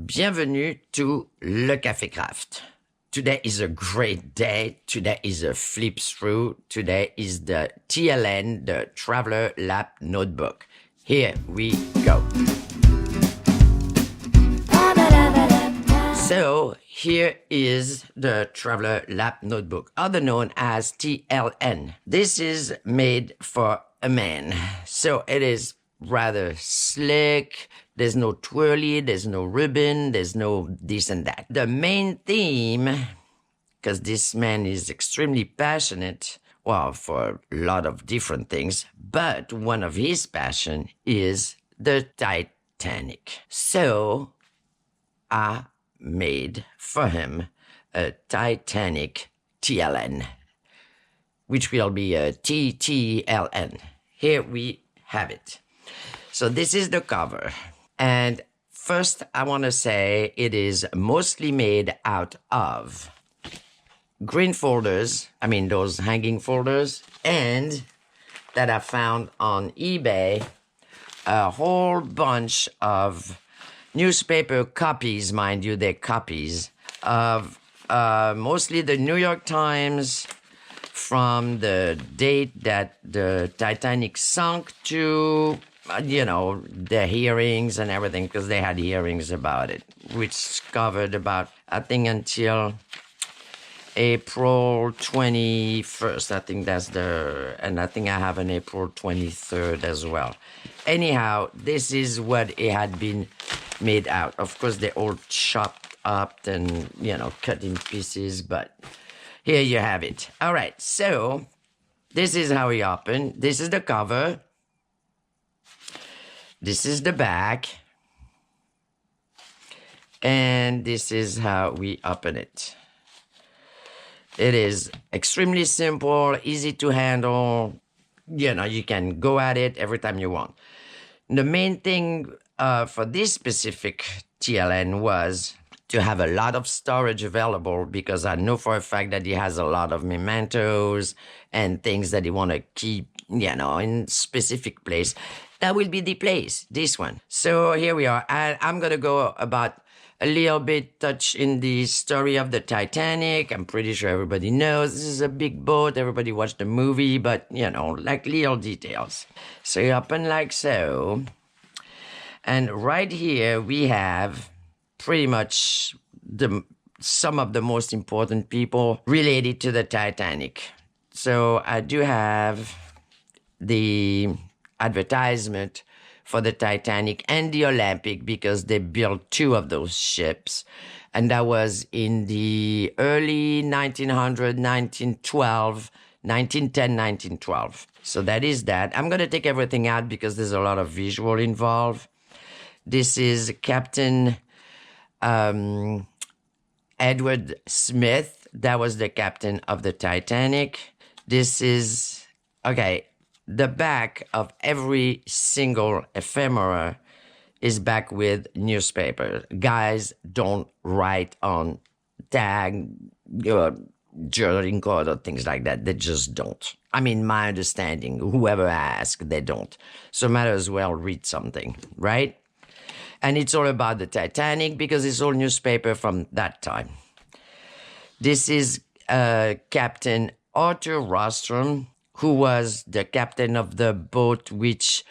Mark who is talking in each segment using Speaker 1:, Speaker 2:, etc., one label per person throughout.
Speaker 1: Bienvenue to Le Café Craft. Today is a great day. Today is a flip through. Today is the TLN, the Traveler Lap Notebook. Here we go. So here is the Traveler Lap Notebook, other known as TLN. This is made for a man. So it is rather slick. There's no twirly, there's no ribbon, there's no this and that. The main theme, because this man is extremely passionate, well, for a lot of different things, but one of his passion is the Titanic. So I made for him a Titanic TLN, which will be a TTLN. Here we have it. So this is the cover. And first, I want to say it is mostly made out of green folders, those hanging folders, and that I found on eBay, a whole bunch of newspaper copies, mind you, they're copies, of mostly the New York Times from the date that the Titanic sunk to the hearings and everything, because they had hearings about it, which covered about, I think, until April 21st. I think and I think I have an April 23rd as well. Anyhow, this is what it had been made out. Of course, they're all chopped up and, cut in pieces, but here you have it. All right, so this is how we open. This is the cover. This is the back, and this is how we open it. It is extremely simple, easy to handle. You can go at it every time you want. The main thing for this specific TLN was to have a lot of storage available, because I know for a fact that he has a lot of mementos and things that he want to keep, in specific place. That will be the place, this one. So here we are. I'm going to go about a little bit touch in the story of the Titanic. I'm pretty sure everybody knows this is a big boat. Everybody watched the movie, but, like little details. So you open like so. And right here we have pretty much some of the most important people related to the Titanic. So I do have the advertisement for the Titanic and the Olympic, because they built two of those ships. And that was in the early 1900, 1912, 1910, 1912. So that is that. I'm going to take everything out because there's a lot of visual involved. This is Captain Edward Smith. That was the captain of the Titanic. This is, okay, the back of every single ephemera is back with newspaper. Guys don't write on tag, journaling code or things like that. They just don't. My understanding, whoever asks, they don't. So might as well read something, right? And it's all about the Titanic because it's all newspaper from that time. This is Captain Arthur Rostrum, who was the captain of the boat which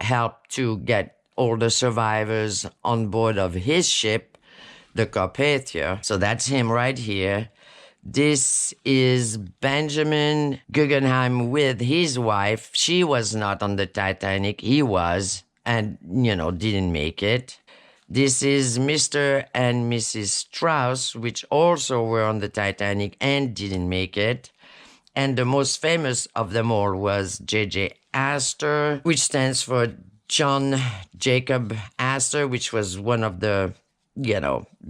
Speaker 1: helped to get all the survivors on board of his ship, the Carpathia. So that's him right here. This is Benjamin Guggenheim with his wife. She was not on the Titanic. He was, and, didn't make it. This is Mr. and Mrs. Strauss, which also were on the Titanic and didn't make it. And the most famous of them all was J.J. Astor, which stands for John Jacob Astor, which was one of the,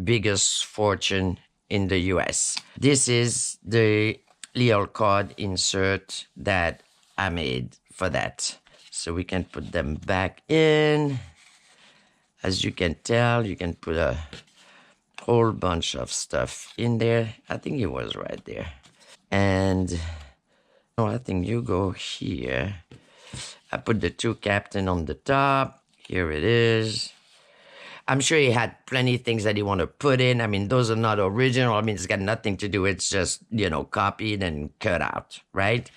Speaker 1: biggest fortune in the U.S. This is the little card insert that I made for that. So we can put them back in. As you can tell, you can put a whole bunch of stuff in there. I think it was right there. And I think you go here. I put the two captain on the top. Here it is. I'm sure he had plenty of things that he wanted to put in. I mean, those are not original. I mean, it's got nothing to do. It's just, copied and cut out, right?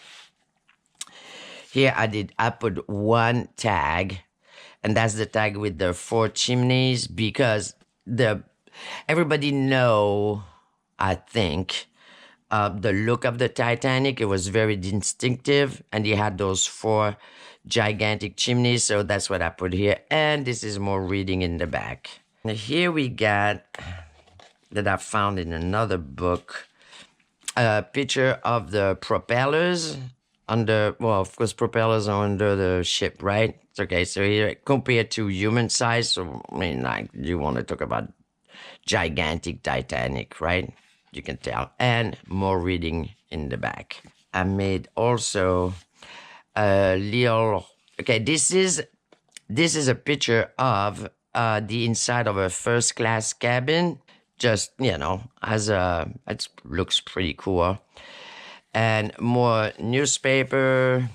Speaker 1: Here I put one tag, and that's the tag with the 4 chimneys, because everybody know, I think, the look of the Titanic. It was very distinctive, and he had those 4 gigantic chimneys, so that's what I put here. And this is more reading in the back. And here we got, that I found in another book, a picture of the propellers of course, propellers are under the ship, right? Okay, so here, compared to human size, so, I mean, like, you want to talk about gigantic Titanic, right? You can tell. And more reading in the back. I made also a little, okay, this is a picture of the inside of a first class cabin. Just, it looks pretty cool. And more newspaper,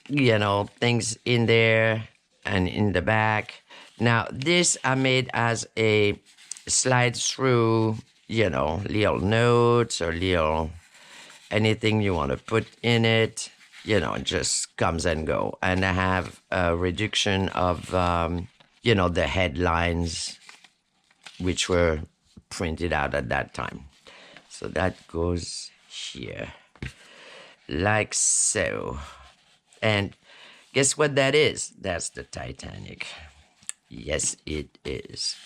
Speaker 1: things in there and in the back. Now, this I made as a slide through, little notes or little anything you want to put in it, it just comes and go. And I have a reduction of, the headlines, which were printed out at that time. So that goes here. Like so. And guess what that is? That's the Titanic. Yes, it is.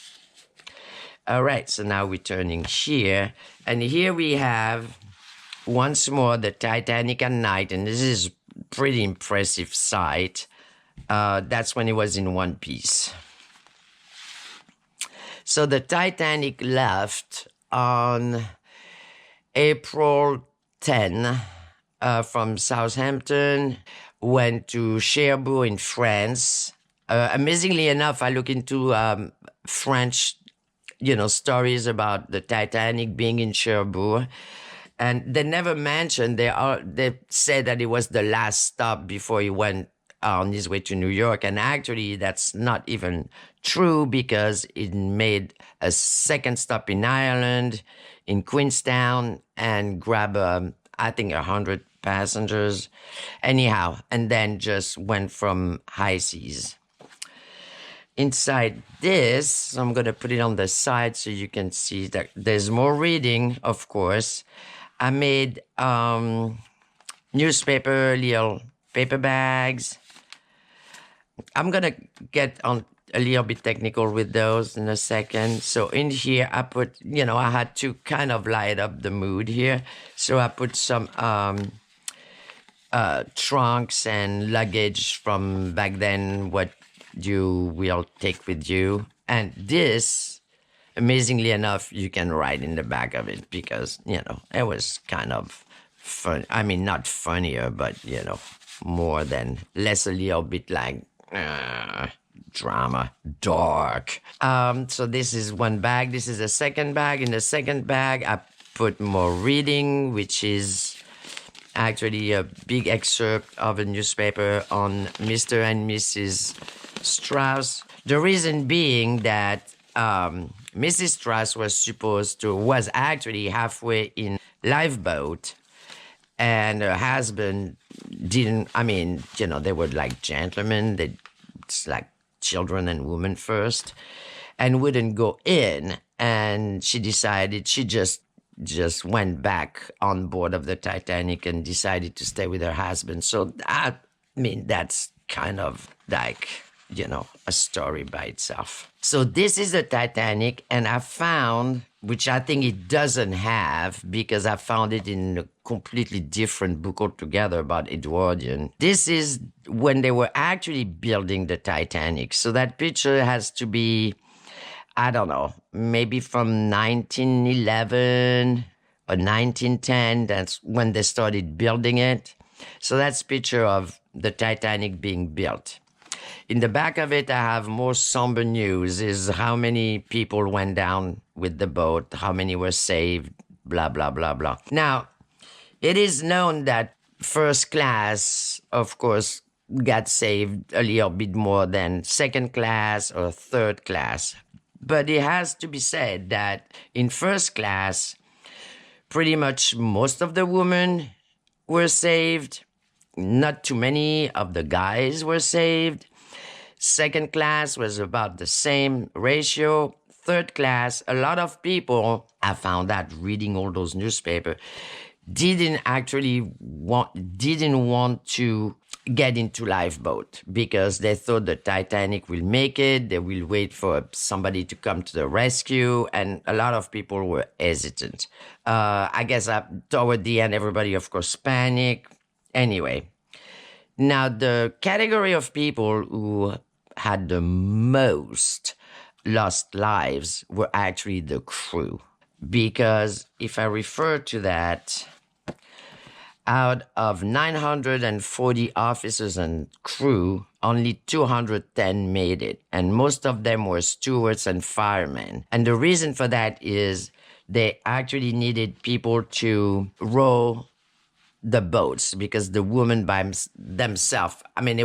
Speaker 1: All right, so now we're turning here. And here we have, once more, the Titanic at night. And this is pretty impressive sight. That's when it was in one piece. So the Titanic left on April 10, from Southampton, went to Cherbourg in France. Amazingly enough, I look into French, stories about the Titanic being in Cherbourg, and they never mentioned. They said that it was the last stop before he went on his way to New York, and actually that's not even true, because it made a second stop in Ireland, in Queenstown, and grabbed I think 100 passengers, anyhow, and then just went from high seas. Inside this, I'm going to put it on the side so you can see that there's more reading, of course. I made newspaper, little paper bags. I'm going to get on a little bit technical with those in a second. So in here, I put, I had to kind of light up the mood here. So I put some trunks and luggage from back then, what you will take with you. And this, amazingly enough, you can write in the back of it, because, it was kind of fun. I mean, not funnier, but, less a little bit like drama, dark. So this is one bag. This is a second bag. In the second bag, I put more reading, which is actually a big excerpt of a newspaper on Mr. and Mrs. Strauss. The reason being that Mrs. Strauss was actually halfway in lifeboat, and her husband didn't, they were like gentlemen, it's like children and women first, and wouldn't go in. And she decided, she just went back on board of the Titanic and decided to stay with her husband. So, that's kind of like, a story by itself. So this is the Titanic, and I found, which I think it doesn't have, because I found it in a completely different book altogether about Edwardian. This is when they were actually building the Titanic. So that picture has to be, I don't know, maybe from 1911 or 1910. That's when they started building it. So that's a picture of the Titanic being built. In the back of it, I have more somber news, is how many people went down with the boat, how many were saved, blah, blah, blah, blah. Now, it is known that first class, of course, got saved a little bit more than second class or third class. But it has to be said that in first class, pretty much most of the women were saved. Not too many of the guys were saved. Second class was about the same ratio. Third class, a lot of people, I found out reading all those newspapers, didn't want to get into lifeboat because they thought the Titanic will make it. They will wait for somebody to come to the rescue, and a lot of people were hesitant. I guess toward the end, everybody, of course, panicked. Anyway, now the category of people who had the most lost lives were actually the crew. Because if I refer to that, out of 940 officers and crew, only 210 made it. And most of them were stewards and firemen. And the reason for that is they actually needed people to row the boats because the women by themselves, I mean,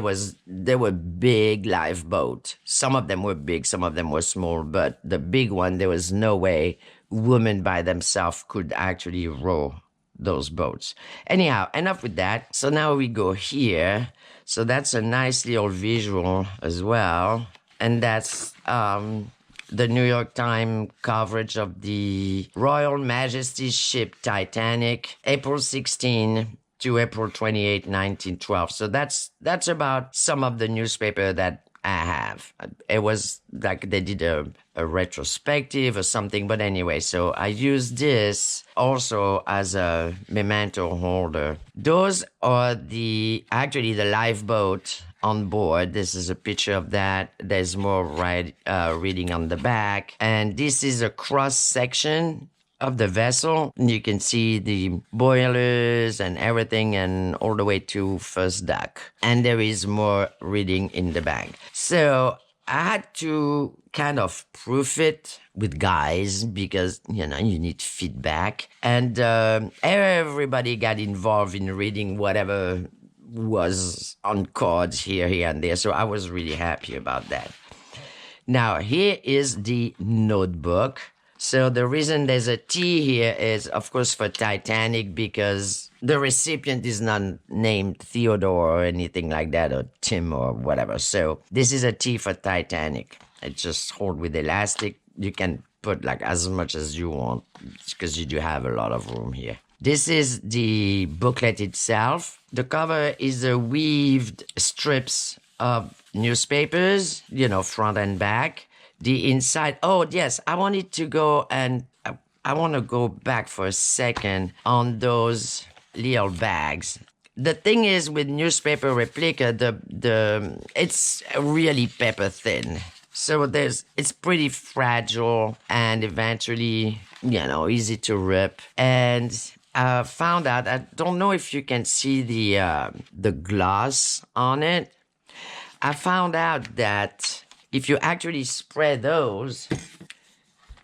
Speaker 1: they were big lifeboats. Some of them were big, some of them were small, but the big one, there was no way women by themselves could actually row those boats. Anyhow, enough with that. So now we go here. So that's a nice little visual as well. And that's the New York Times coverage of the Royal Majesty's ship Titanic, April 16 to April 28, 1912. So that's about some of the newspaper that I have. It was like they did a retrospective or something, but anyway, so I use this also as a memento holder. Those are actually the lifeboat on board. This is a picture of that. There's more reading on the back, and this is a cross section of the vessel. You can see the boilers and everything and all the way to first deck. And there is more reading in the back. So I had to kind of proof it with guys because, you need feedback. And everybody got involved in reading whatever was on cards here, and there. So I was really happy about that. Now, here is the notebook. So the reason there's a T here is, of course, for Titanic, because the recipient is not named Theodore or anything like that, or Tim or whatever. So this is a T for Titanic. It's just hold with elastic. You can put like as much as you want because you do have a lot of room here. This is the booklet itself. The cover is a weaved strips of newspapers, front and back. The inside, oh yes, I wanted to go and I want to go back for a second on those little bags. The thing is with newspaper replica, it's really paper thin. So it's pretty fragile and eventually, easy to rip. And I found out, I don't know if you can see the gloss on it. I found out that if you actually spread those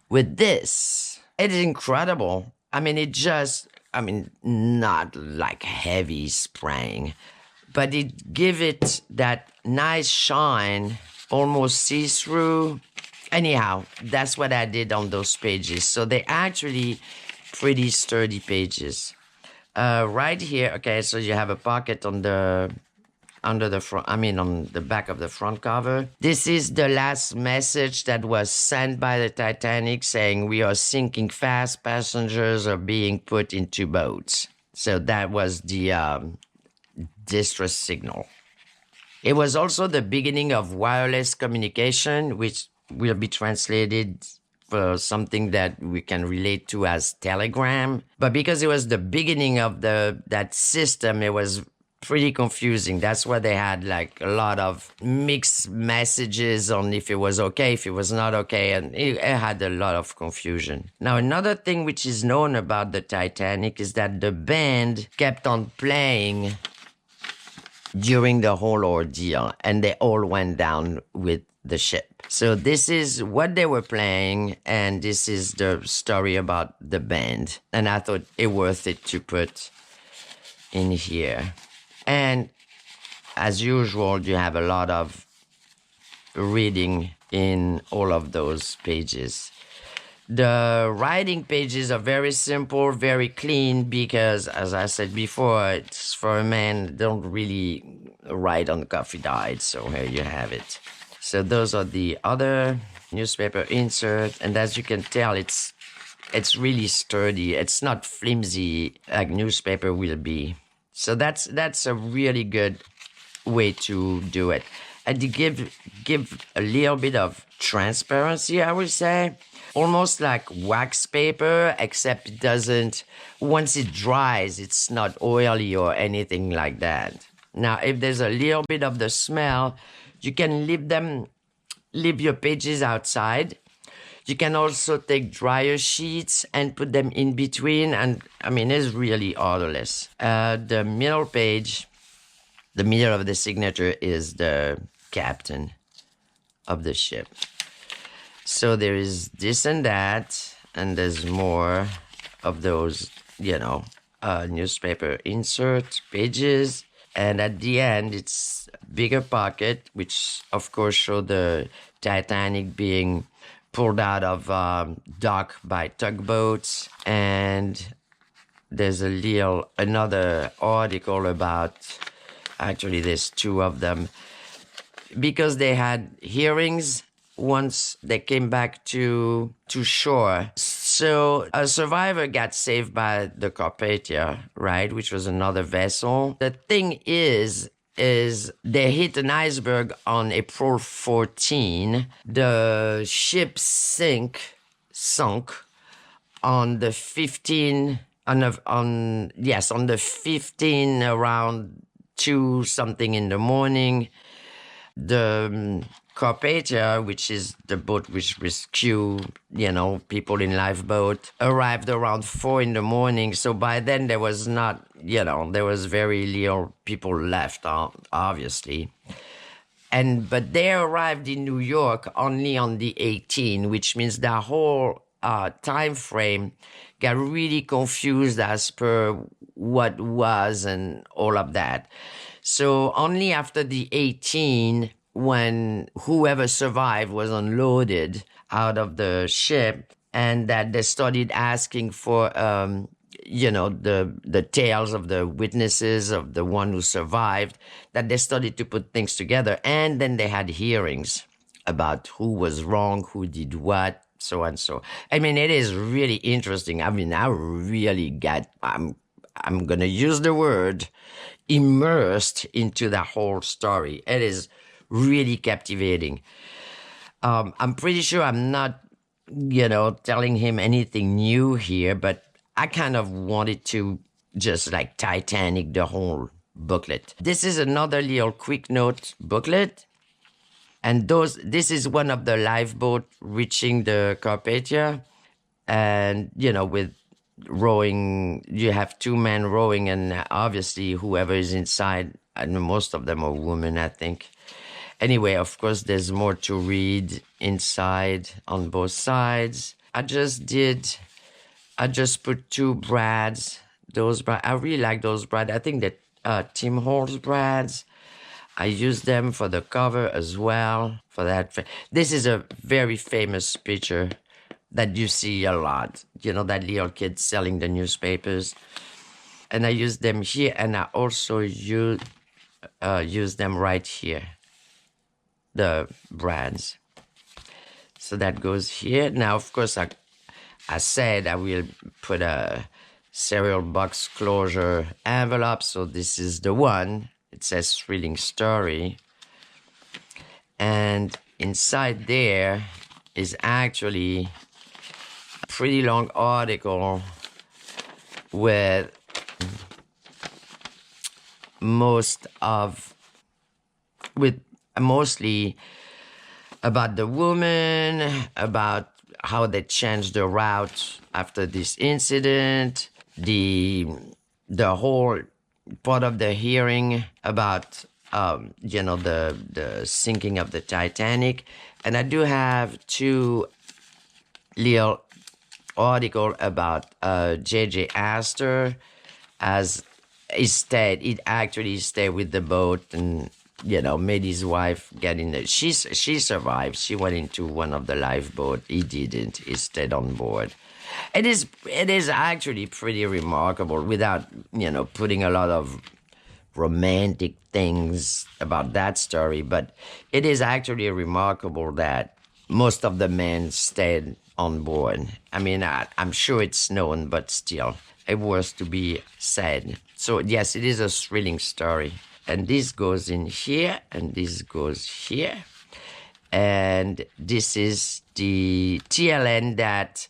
Speaker 1: with this, it is incredible. I mean, not like heavy spraying, but it give it that nice shine, almost see-through. Anyhow, that's what I did on those pages. So they actually pretty sturdy pages. Right here, okay, so you have a pocket on the on the back of the front cover. This is the last message that was sent by the Titanic saying, "We are sinking fast. Passengers are being put into boats." So that was the distress signal. It was also the beginning of wireless communication, which will be translated for something that we can relate to as telegram. But because it was the beginning of that system, it was pretty confusing. That's why they had like a lot of mixed messages on if it was okay, if it was not okay, and it had a lot of confusion. Now, another thing which is known about the Titanic is that the band kept on playing during the whole ordeal, and they all went down with the ship. So this is what they were playing, and this is the story about the band. And I thought it worth it to put in here. And as usual, you have a lot of reading in all of those pages. The writing pages are very simple, very clean, because, as I said before, it's for a man, don't really write on coffee dyes. So here you have it. So those are the other newspaper insert, and as you can tell, it's really sturdy. It's not flimsy like newspaper will be. So that's a really good way to do it. And to give a little bit of transparency, I would say. Almost like wax paper, except it doesn't, once it dries, it's not oily or anything like that. Now, if there's a little bit of the smell, you can leave your pages outside. You can also take dryer sheets and put them in between. And I mean, it's really odorless. The middle page, the middle of the signature is the captain of the ship. So there is this and that, and there's more of those, newspaper insert pages. And at the end, it's a bigger pocket, which of course show the Titanic being pulled out of dock by tugboats. And there's another article about, actually there's two of them, because they had hearings once they came back to shore. So a survivor got saved by the Carpathia, right, which was another vessel. The thing is they hit an iceberg on April 14. The ship sunk on the 15 on the 15 around 2 something in the morning. The Carpathia, which is the boat which rescue, people in lifeboat, arrived around 4 in the morning. So by then there was not, there was very little people left, obviously. But they arrived in New York only on the 18th, which means the whole time frame got really confused as per what was and all of that. So only after the 18th, when whoever survived was unloaded out of the ship, and that they started asking for, the tales of the witnesses, of the one who survived, that they started to put things together. And then they had hearings about who was wrong, who did what, so and so. I mean, it is really interesting. I mean, I really I'm going to use the word immersed into the whole story. It is really captivating. I'm pretty sure I'm not, telling him anything new here, but I kind of wanted to just like Titanic the whole booklet. This is another little quick note booklet. And this is one of the lifeboat reaching the Carpathia. And, with rowing, you have 2 men rowing, and obviously whoever is inside, and most of them are women, I think. Anyway, of course, there's more to read inside on both sides. I just put 2 brads. I really like those brads. I think that Tim Holtz brads. I use them for the cover as well. For that, this is a very famous picture that you see a lot. That little kid selling the newspapers. And I use them here, and I also use them right here. The brands. So that goes here. Now, of course, I said I will put a cereal box closure envelope. So this is the one. It says Thrilling Story. And inside there is actually a pretty long article with mostly about the woman, about how they changed the route after this incident, the whole part of the hearing about, the sinking of the Titanic. And I do have 2 little articles about J.J. Astor, as he actually stayed with the boat, and made his wife get in the, she survived. She went into one of the lifeboat. He didn't. He stayed on board. It is actually pretty remarkable without, putting a lot of romantic things about that story, but it is actually remarkable that most of the men stayed on board. I mean, I'm sure it's known, but still, it was to be said. So yes, it is a thrilling story. And this goes in here, and this goes here. And this is the TLN that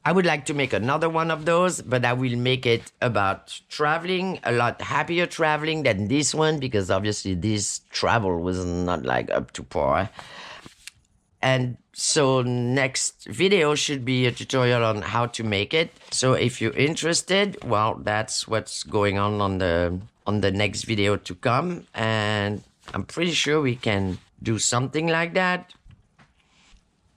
Speaker 1: I would like to make another one of those, but I will make it about traveling, a lot happier traveling than this one, because obviously this travel was not like up to par. And so next video should be a tutorial on how to make it. So if you're interested, well, that's what's going on the next video to come. And I'm pretty sure we can do something like that.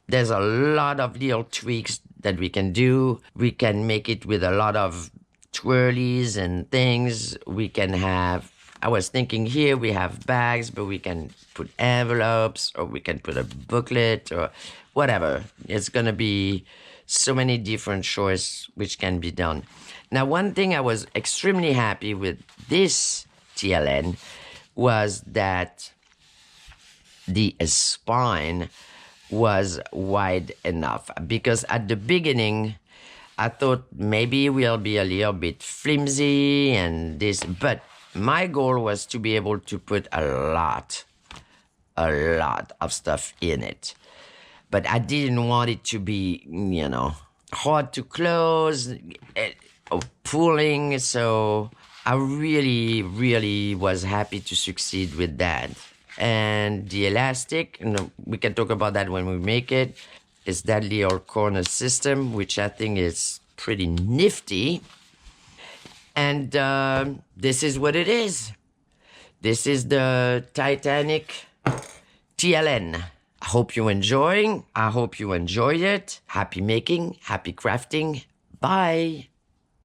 Speaker 1: There's a lot of little tweaks that we can do. We can make it with a lot of twirlies and things. We can have, I was thinking here we have bags, but we can put envelopes, or we can put a booklet, or whatever. It's gonna be so many different choices which can be done. Now, one thing I was extremely happy with this TLN was that the spine was wide enough, because at the beginning I thought maybe it will be a little bit flimsy and this, but my goal was to be able to put a lot of stuff in it. But I didn't want it to be, hard to close, pulling, so I really was happy to succeed with that. And the elastic, we can talk about that when we make it, is that little corner system, which I think is pretty nifty. And this is what it is. This is the Titanic TLN. I hope you're enjoying. I hope you enjoyed it. Happy making, happy crafting. Bye.